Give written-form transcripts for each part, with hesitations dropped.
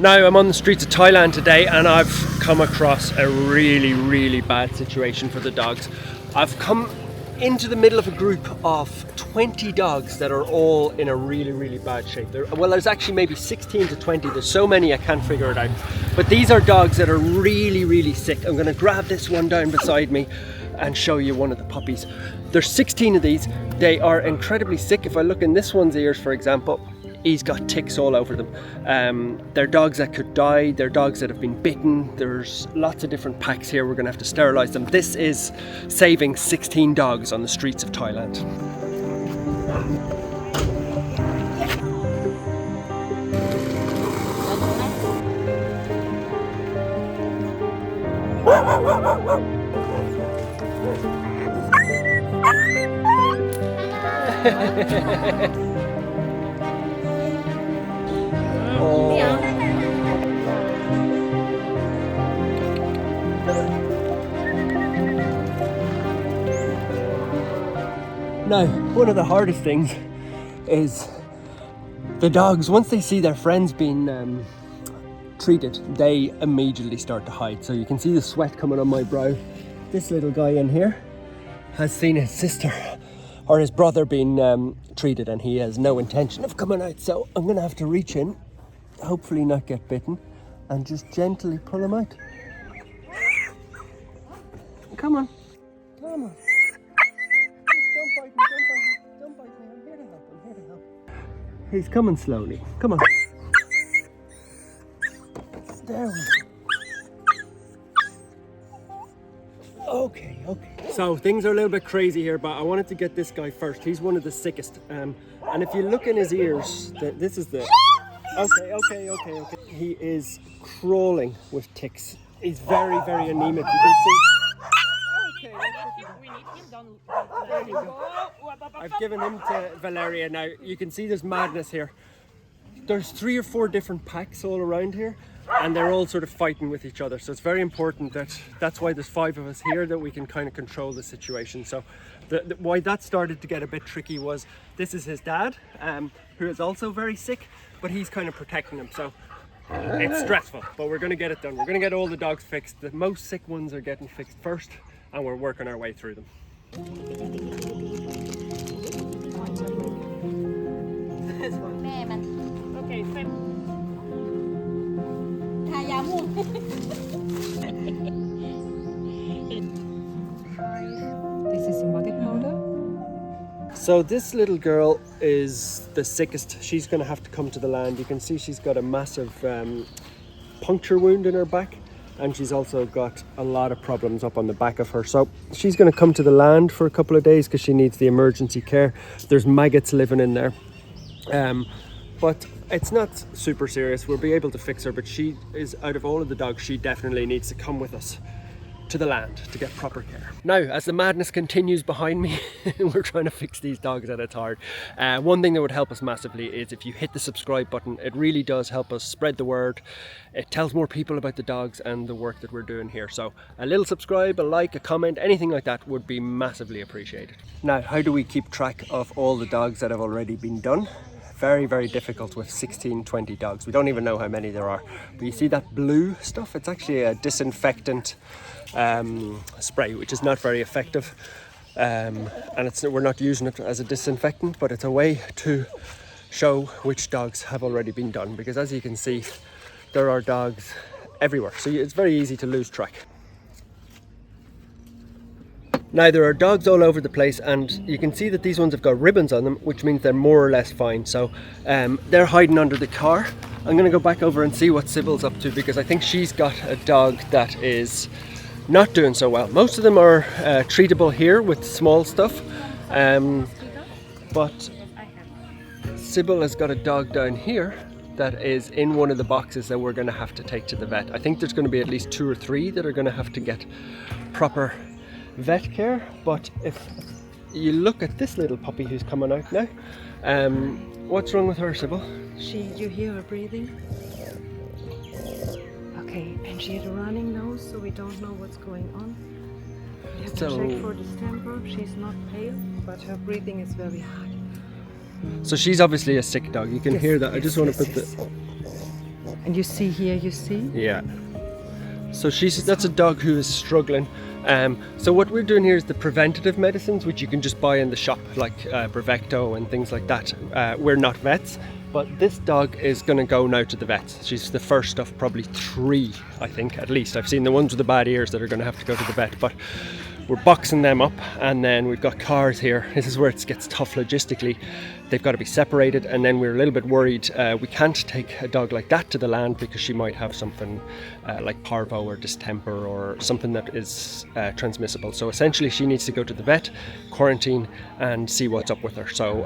Now I'm on the streets of Thailand today and I've come across a really bad situation for the dogs. I've come into the middle of a group of 20 dogs that are all in a really bad shape. Well, there's actually maybe 16 to 20. There's so many I can't figure it out. But these are dogs that are really sick. I'm going to grab this one down beside me and show you one of the puppies. There's 16 of these. They are incredibly sick. If I look in this one's ears, for example, he's got ticks all over them. They're dogs that could die, they're dogs that have been bitten. There's lots of different packs here. We're going to have to sterilize them. This is saving 16 dogs on the streets of Thailand. Now, one of the hardest things is the dogs, once they see their friends being treated, they immediately start to hide. So you can see the sweat coming on my brow. This little guy in here has seen his sister or his brother being treated and he has no intention of coming out. So I'm gonna have to reach in, hopefully not get bitten, and just gently pull him out. Come on, come on. Don't bite me, I'm here to help, He's coming slowly, come on. There we go. Okay. So things are a little bit crazy here, but I wanted to get this guy first. He's one of the sickest. And if you look in his ears, this is the... Okay. He is crawling with ticks. He's very anemic. You can see... There you go. I've given him to Valeria now. You can see there's madness here. There's 3 or 4 different packs all around here and they're all sort of fighting with each other. So it's very important that's why there's 5 of us here, that we can kind of control the situation. So why that started to get a bit tricky was this is his dad, who is also very sick, but he's kind of protecting him. So it's stressful, but we're going to get it done. We're going to get all the dogs fixed. The most sick ones are getting fixed first and we're working our way through them. Okay, This is body powder. So this little girl is the sickest. She's going to have to come to the land. You can see she's got a massive puncture wound in her back, and she's also got a lot of problems up on the back of her. So she's going to come to the land for a couple of days because she needs the emergency care. There's maggots living in there. But it's not super serious. We'll be able to fix her, but she is, out of all of the dogs, she definitely needs to come with us to the land to get proper care. Now, as the madness continues behind me, we're trying to fix these dogs and it's hard. One thing that would help us massively is if you hit the subscribe button. It really does help us spread the word. It tells more people about the dogs and the work that we're doing here. So a little subscribe, a like, a comment, anything like that would be massively appreciated. Now, how do we keep track of all the dogs that have already been done? Very difficult with 20 dogs. We don't even know how many there are. But you see that blue stuff? It's actually a disinfectant spray, which is not very effective. And we're not using it as a disinfectant, but it's a way to show which dogs have already been done. Because as you can see, there are dogs everywhere. So it's very easy to lose track. Now there are dogs all over the place and you can see that these ones have got ribbons on them, which means they're more or less fine. So they're hiding under the car. I'm going to go back over and see what Sybil's up to because I think she's got a dog that is not doing so well. Most of them are treatable here with small stuff, but Sybil has got a dog down here that is in one of the boxes that we're going to have to take to the vet. I think there's going to be at least 2 or 3 that are going to have to get proper vet care. But if you look at this little puppy who's coming out now, what's wrong with her, Sybil? You hear her breathing? Okay, and she had a running nose, so we don't know what's going on. We have to check for distemper. She's not pale, but her breathing is very hard. So she's obviously a sick dog. You can hear that. I just want to put the... And you see here, you see? Yeah. So that's a dog who is struggling. So what we're doing here is the preventative medicines, which you can just buy in the shop, like Bravecto and things like that. We're not vets, but this dog is going to go now to the vets. She's the first of probably 3, I think, at least. I've seen the ones with the bad ears that are going to have to go to the vet, but we're boxing them up, and then we've got cars here. This is where it gets tough logistically. They've got to be separated, and then we're a little bit worried. We can't take a dog like that to the land because she might have something like parvo or distemper or something that is transmissible. So essentially she needs to go to the vet, quarantine, and see what's up with her. So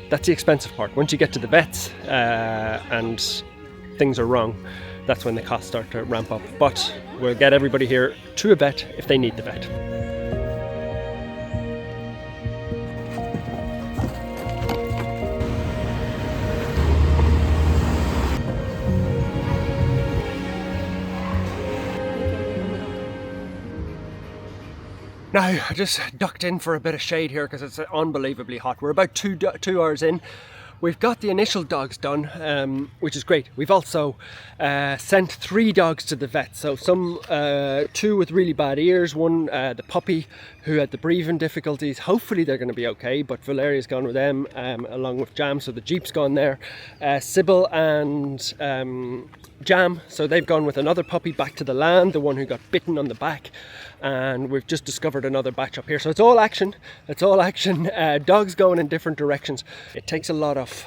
that's the expensive part. Once you get to the vets and things are wrong, that's when the costs start to ramp up. But we'll get everybody here to a vet if they need the vet. Now, I just ducked in for a bit of shade here because it's unbelievably hot. We're about 2 hours in. We've got the initial dogs done, which is great. We've also sent 3 dogs to the vet. So 2 with really bad ears, one the puppy who had the breathing difficulties. Hopefully they're going to be okay, but Valeria's gone with them along with Jam, so the Jeep's gone there. Sybil and Jam, so they've gone with another puppy back to the land, the one who got bitten on the back. And we've just discovered another batch up here. So it's all action. Dogs going in different directions. It takes a lot of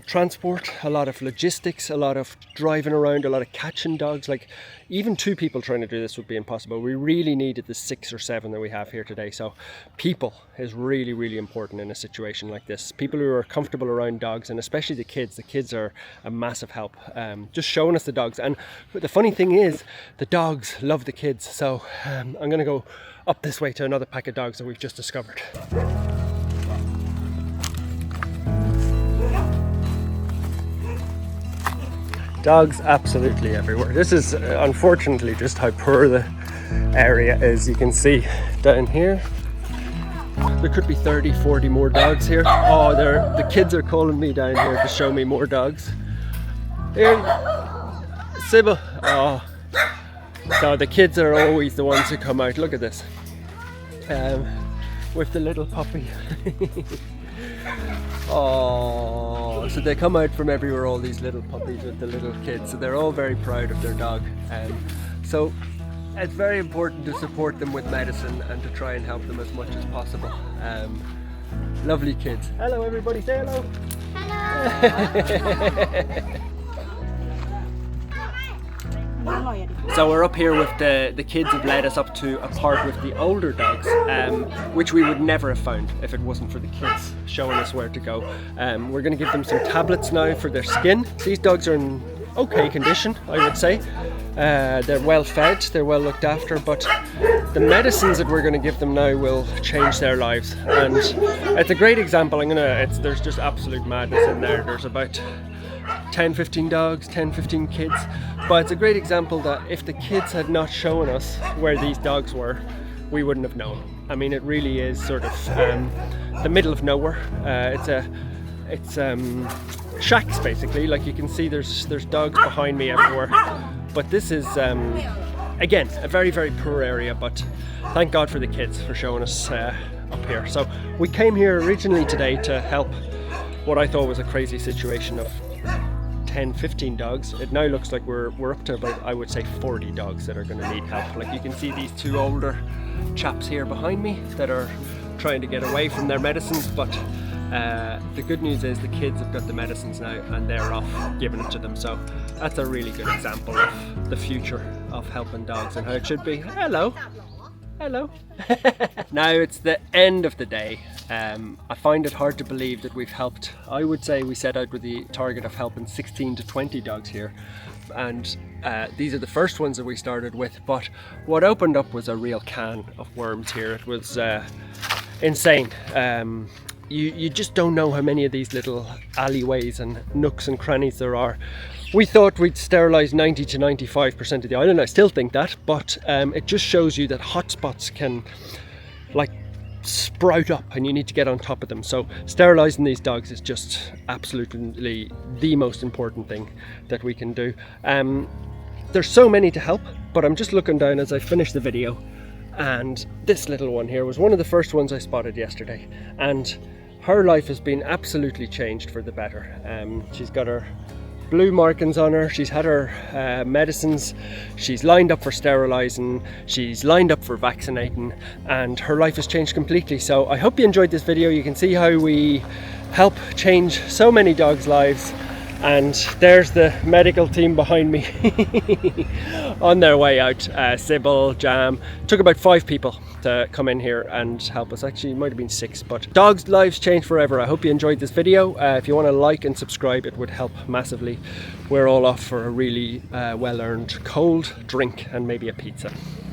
transport, a lot of logistics, a lot of driving around, a lot of catching dogs. Like even 2 people trying to do this would be impossible. We really needed the 6 or 7 that we have here today. So people is really, really important in a situation like this. People who are comfortable around dogs, and especially the kids. The kids are a massive help. Just showing us the dogs. And the funny thing is, the dogs love the kids. So I'm going to go up this way to another pack of dogs that we've just discovered. Dogs absolutely everywhere. This is unfortunately just how poor the area is. You can see down here there could be 30, 40 more dogs here. Oh, the kids are calling me down here to show me more dogs. Here, Sybil. Oh, so the kids are always the ones who come out. Look at this, with the little puppy. Oh, so they come out from everywhere, all these little puppies with the little kids. So they're all very proud of their dog. So it's very important to support them with medicine and to try and help them as much as possible. Lovely kids. Hello everybody, say hello. Hello. So we're up here with the kids have led us up to a park with the older dogs, which we would never have found if it wasn't for the kids showing us where to go. We're going to give them some tablets now for their skin. These dogs are in okay condition, I would say. They're well fed, they're well looked after, but the medicines that we're going to give them now will change their lives. And it's a great example. There's just absolute madness in there. There's about 10-15 dogs, 10-15 kids, but it's a great example that if the kids had not shown us where these dogs were, we wouldn't have known. I mean, it really is sort of the middle of nowhere. It's shacks basically. Like you can see, there's dogs behind me everywhere, but this is again a very, very poor area. But thank God for the kids for showing us up here. So we came here originally today to help what I thought was a crazy situation of 10-15 dogs. It now looks like we're up to about, I would say, 40 dogs that are going to need help. Like you can see these 2 older chaps here behind me that are trying to get away from their medicines, but the good news is the kids have got the medicines now and they're off giving it to them. So that's a really good example of the future of helping dogs and how it should be. Hello. Now it's the end of the day. I find it hard to believe that we've helped. I would say we set out with the target of helping 16 to 20 dogs here, and these are the first ones that we started with, but what opened up was a real can of worms here. It was insane. You just don't know how many of these little alleyways and nooks and crannies there are. We thought we'd sterilise 90 to 95% of the island. I still think that, but it just shows you that hotspots can sprout up and you need to get on top of them. So sterilizing these dogs is just absolutely the most important thing that we can do. There's so many to help, but I'm just looking down as I finish the video, and this little one here was one of the first ones I spotted yesterday, and her life has been absolutely changed for the better. She's got her blue markings on her, she's had her medicines, she's lined up for sterilizing, she's lined up for vaccinating, and her life has changed completely. So I hope you enjoyed this video. You can see how we help change so many dogs' lives. And there's the medical team behind me on their way out. Sybil, Jam, took about 5 people to come in here and help us. Actually, it might have been 6, but dogs' lives change forever. I hope you enjoyed this video. If you want to like and subscribe, it would help massively. We're all off for a really well-earned cold drink and maybe a pizza.